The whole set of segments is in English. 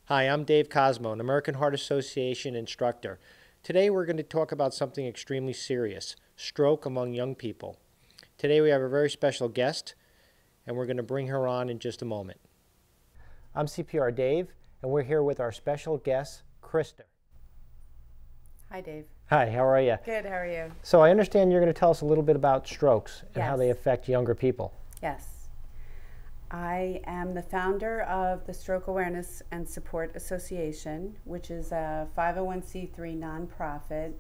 Hi, I'm Dave Cosmo, an American Heart Association instructor. Today we're going to talk about something extremely serious, stroke among young people. Today we have a very special guest, and we're going to bring her on in just a moment. I'm CPR Dave, and we're here with our special guest, Krista. Hi, Dave. Hi, how are you? Good, how are you? So I understand you're going to tell us a little bit about strokes and how Yes. they affect younger people. Yes. I am the founder of the Stroke Awareness and Support Association, which is a 501c3 nonprofit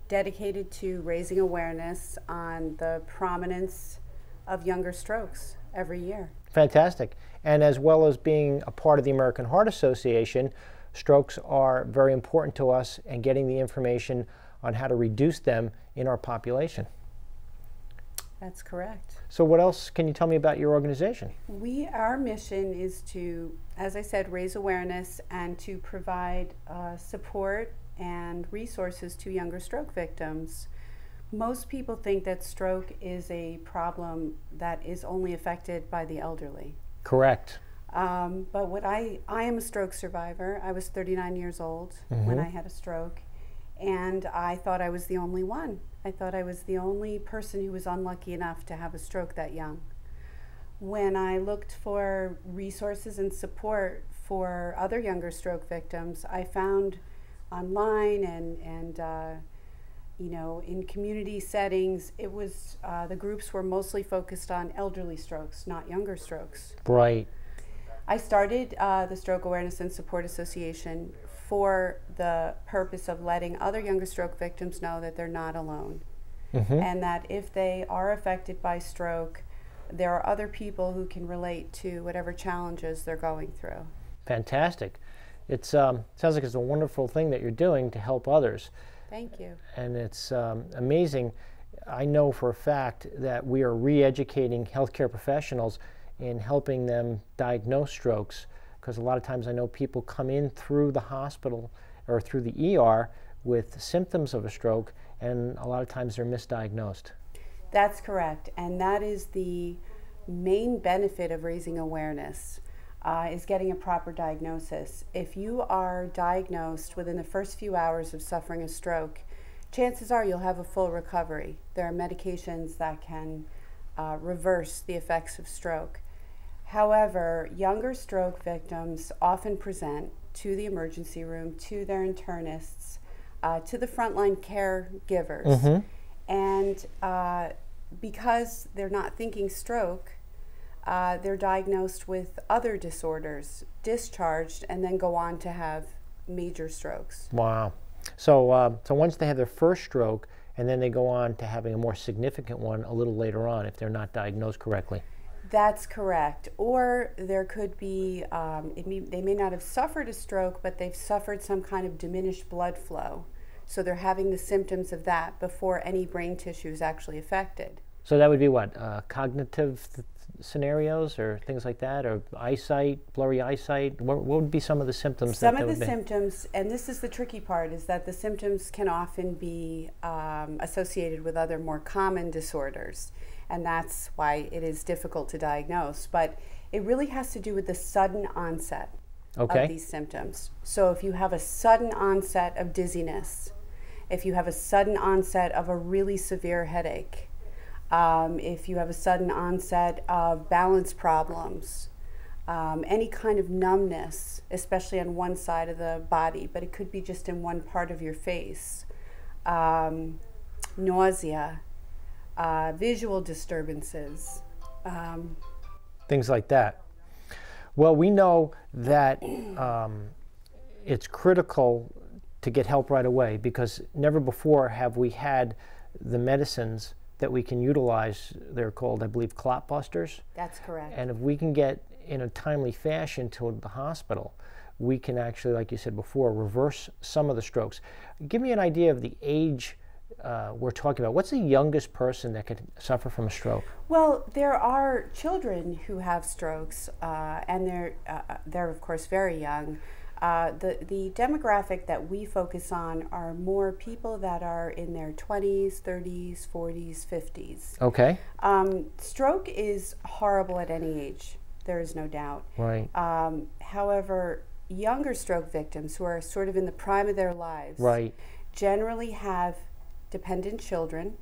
dedicated to raising awareness on the prominence of younger strokes every year. Fantastic. And as well as being a part of the American Heart Association, strokes are very important to us and getting the information on how to reduce them in our population. That's correct. So what else can you tell me about your organization? Our mission is to, as I said, raise awareness and to provide support and resources to younger stroke victims. Most people think that stroke is a problem that is only affected by the elderly. Correct. But what I am a stroke survivor. I was 39 years old when I had a stroke, and I thought I was the only one. I thought I was the only person who was unlucky enough to have a stroke that young. When I looked for resources and support for other younger stroke victims, I found online and you know, in community settings, it was the groups were mostly focused on elderly strokes, not younger strokes. Right. I started the Stroke Awareness and Support Association for the purpose of letting other younger stroke victims know that they're not alone, and that if they are affected by stroke, there are other people who can relate to whatever challenges they're going through. Fantastic. It sounds like it's a wonderful thing that you're doing to help others. Thank you. And it's amazing. I know for a fact that we are re-educating healthcare professionals in helping them diagnose strokes, because a lot of times I know people come in through the hospital or through the ER with symptoms of a stroke, and a lot of times they're misdiagnosed. That's correct, and that is the main benefit of raising awareness, is getting a proper diagnosis. If you are diagnosed within the first few hours of suffering a stroke, chances are you'll have a full recovery. There are medications that can reverse the effects of stroke. However, younger stroke victims often present to the emergency room, to their internists, to the frontline caregivers. And because they're not thinking stroke, they're diagnosed with other disorders, discharged, and then go on to have major strokes. Wow. So, so once they have their first stroke, and then they go on to having a more significant one a little later on if they're not diagnosed correctly. That's correct. Or there could be, they may not have suffered a stroke, but they've suffered some kind of diminished blood flow. So they're having the symptoms of that before any brain tissue is actually affected. So that would be what? Cognitive scenarios or things like that, or eyesight, blurry eyesight? What would be some of the symptoms? Some of the symptoms, and this is the tricky part, is that the symptoms can often be associated with other more common disorders, and that's why it is difficult to diagnose. But it really has to do with the sudden onset of these symptoms. So if you have a sudden onset of dizziness, if you have a sudden onset of a really severe headache, if you have a sudden onset of balance problems, any kind of numbness, especially on one side of the body, but it could be just in one part of your face, nausea, visual disturbances. Things like that. Well, we know that it's critical to get help right away, because never before have we had the medicines that we can utilize. They're called, I believe, clot busters. That's correct. And if we can get in a timely fashion to the hospital, we can actually, like you said before, reverse some of the strokes. Give me an idea of the age we're talking about. What's the youngest person that could suffer from a stroke? Well, there are children who have strokes, and they're of course very young. The demographic that we focus on are more people that are in their 20s, 30s, 40s, 50s. Okay. Stroke is horrible at any age. There is no doubt. Right. However, younger stroke victims who are sort of in the prime of their lives Right. generally have dependent children,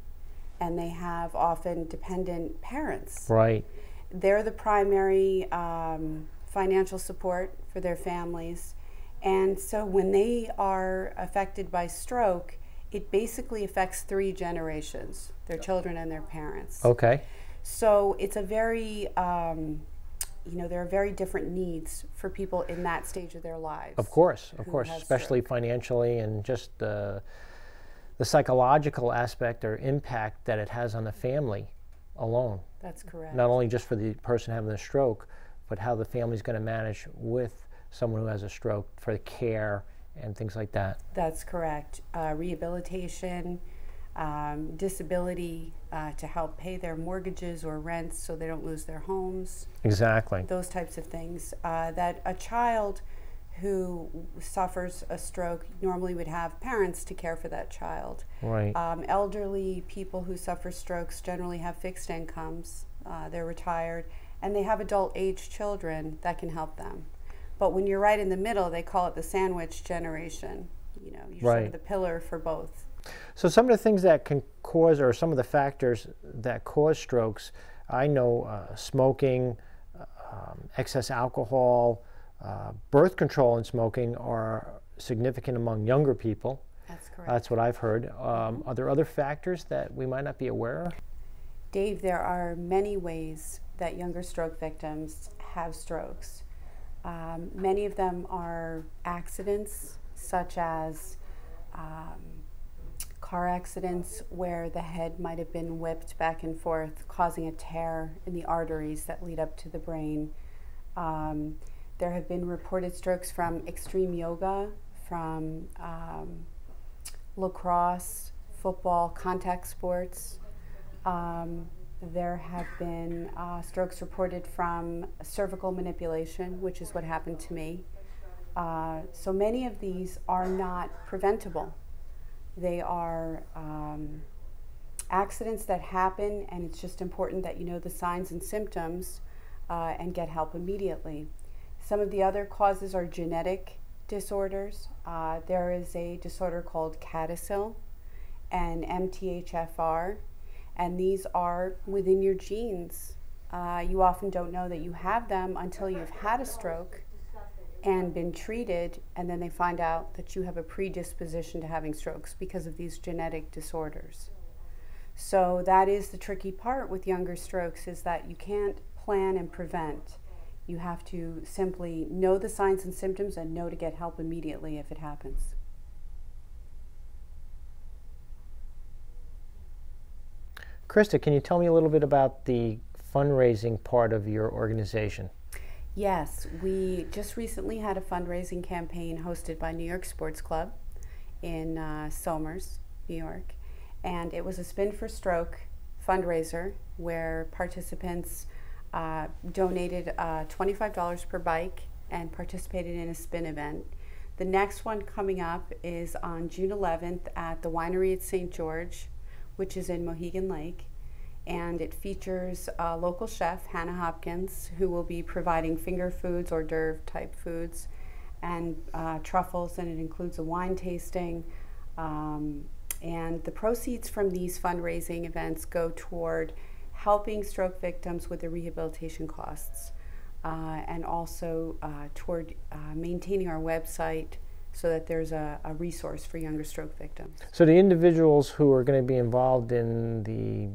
and they have often dependent parents. Right. They're the primary financial support for their families. And so when they are affected by stroke, it basically affects 3 generations, their children and their parents. Okay. So it's a very, there are very different needs for people in that stage of their lives. Of course, who have especially stroke. financially, and just the psychological aspect or impact that it has on the family alone. That's correct. Not only just for the person having the stroke, but how the family's going to manage with someone who has a stroke for the care and things like that. That's correct. Rehabilitation, disability to help pay their mortgages or rents so they don't lose their homes. Exactly. Those types of things. That a child who suffers a stroke normally would have parents to care for that child. Right. Elderly people who suffer strokes generally have fixed incomes. They're retired, and they have adult-age children that can help them. But when you're right in the middle, they call it the sandwich generation. You know, you're sort of the pillar for both. So some of the things that can cause, or some of the factors that cause strokes, I know smoking, excess alcohol, birth control and smoking are significant among younger people. That's correct. That's what I've heard. Are there other factors that we might not be aware of? Dave, there are many ways that younger stroke victims have strokes. Many of them are accidents, such as car accidents where the head might have been whipped back and forth, causing a tear in the arteries that lead up to the brain. There have been reported strokes from extreme yoga, from lacrosse, football, contact sports. There have been strokes reported from cervical manipulation, which is what happened to me. So many of these are not preventable. They are accidents that happen, and it's just important that you know the signs and symptoms and get help immediately. Some of the other causes are genetic disorders. There is a disorder called CADASIL and MTHFR, and these are within your genes. You often don't know that you have them until you've had a stroke and been treated, and then they find out that you have a predisposition to having strokes because of these genetic disorders. So that is the tricky part with younger strokes, is that you can't plan and prevent. You have to simply know the signs and symptoms and know to get help immediately if it happens. Krista, can you tell me a little bit about the fundraising part of your organization? Yes, we just recently had a fundraising campaign hosted by New York Sports Club in Somers, New York, and it was a Spin for Stroke fundraiser where participants donated $25 per bike and participated in a spin event. The next one coming up is on June 11th at the Winery at St. George, which is in Mohegan Lake, and it features a local chef, Hannah Hopkins, who will be providing finger foods, hors d'oeuvre type foods, and truffles, and it includes a wine tasting. And the proceeds from these fundraising events go toward helping stroke victims with the rehabilitation costs, and also toward maintaining our website so that there's a resource for younger stroke victims. So the individuals who are going to be involved in the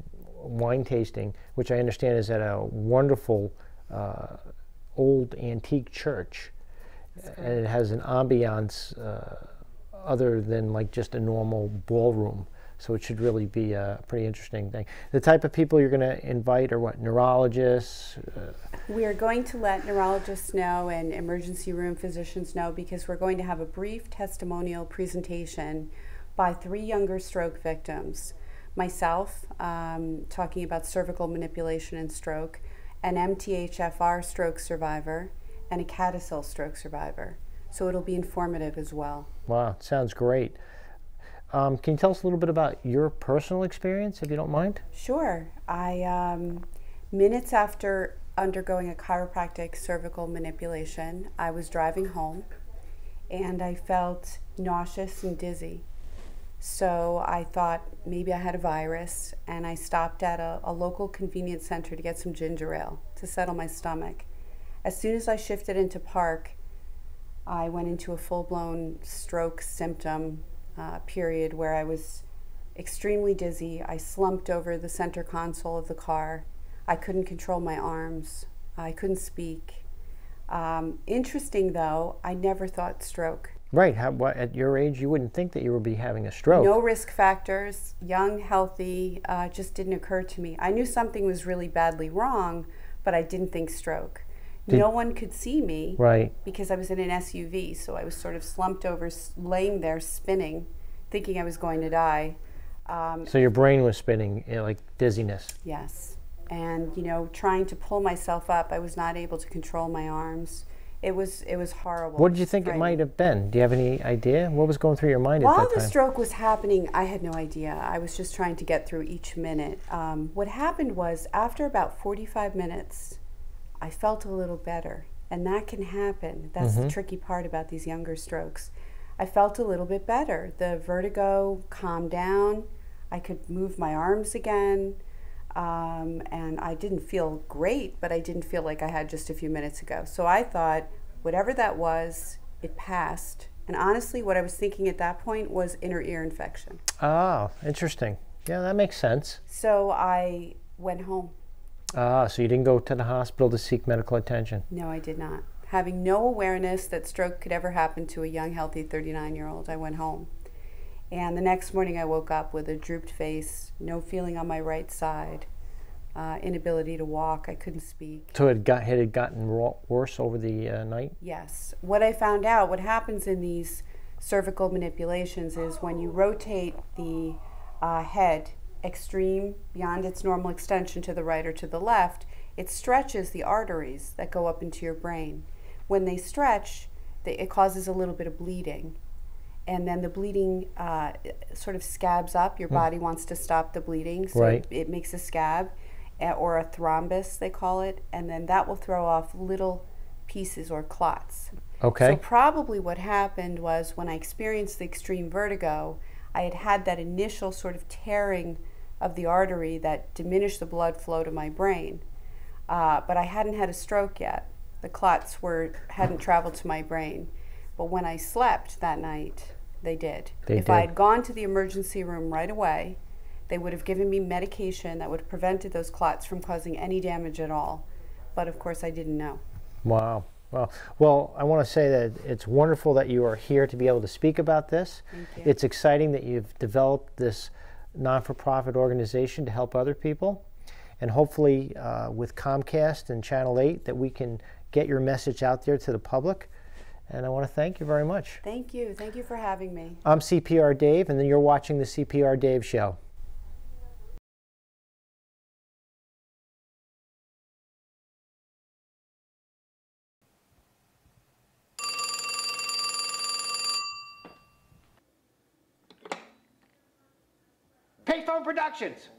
wine tasting, which I understand is at a wonderful old antique church, and it has an ambiance other than like just a normal ballroom. So it should really be a pretty interesting thing. The type of people you're going to invite are what, neurologists? We are going to let neurologists know and emergency room physicians know, because we're going to have a brief testimonial presentation by 3 younger stroke victims. Myself, talking about cervical manipulation and stroke, an MTHFR stroke survivor, and a CADASIL stroke survivor. So it'll be informative as well. Wow, sounds great. Can you tell us a little bit about your personal experience, if you don't mind? Sure. Minutes after undergoing a chiropractic cervical manipulation, I was driving home and I felt nauseous and dizzy. So I thought maybe I had a virus, and I stopped at a local convenience center to get some ginger ale to settle my stomach. As soon as I shifted into park, I went into a full-blown stroke symptom period where I was extremely dizzy. I slumped over the center console of the car. I couldn't control my arms. I couldn't speak. Interesting though, I never thought stroke. Right. At your age, you wouldn't think that you would be having a stroke. No risk factors, young, healthy, just didn't occur to me. I knew something was really badly wrong, but I didn't think stroke. No one could see me, right, because I was in an SUV, so I was sort of slumped over, laying there spinning, thinking I was going to die. So your brain was spinning, like dizziness. Yes. And, you know, trying to pull myself up, I was not able to control my arms. It was horrible. What did you think it might have been? Do you have any idea? What was going through your mind at that time? While the stroke was happening, I had no idea. I was just trying to get through each minute. What happened was, after about 45 minutes, I felt a little better. And that can happen. That's the tricky part about these younger strokes. I felt a little bit better. The vertigo calmed down. I could move my arms again. And I didn't feel great, but I didn't feel like I had just a few minutes ago. So I thought, whatever that was, it passed. And honestly, what I was thinking at that point was inner ear infection. Oh, interesting. Yeah, that makes sense. So I went home. Ah, so you didn't go to the hospital to seek medical attention? No, I did not. Having no awareness that stroke could ever happen to a young, healthy 39-year-old, I went home. And the next morning I woke up with a drooped face, no feeling on my right side, inability to walk, I couldn't speak. So it had gotten worse over the night? Yes. What I found out, what happens in these cervical manipulations is when you rotate the head extreme beyond its normal extension to the right or to the left, it stretches the arteries that go up into your brain. When they stretch, it causes a little bit of bleeding. And then the bleeding sort of scabs up. Your body wants to stop the bleeding, so it makes a scab, or a thrombus, they call it, and then that will throw off little pieces or clots. Okay. So probably what happened was, when I experienced the extreme vertigo, I had that initial sort of tearing of the artery that diminished the blood flow to my brain. But I hadn't had a stroke yet. The clots hadn't traveled to my brain. But when I slept that night, they did. If I had gone to the emergency room right away, they would have given me medication that would have prevented those clots from causing any damage at all. But of course, I didn't know. Wow. Well, I want to say that it's wonderful that you are here to be able to speak about this. Thank you. It's exciting that you've developed this non-for-profit organization to help other people. And hopefully with Comcast and Channel 8 that we can get your message out there to the public. And I want to thank you very much. Thank you. Thank you for having me. I'm CPR Dave, and then you're watching the CPR Dave Show. Payphone Productions.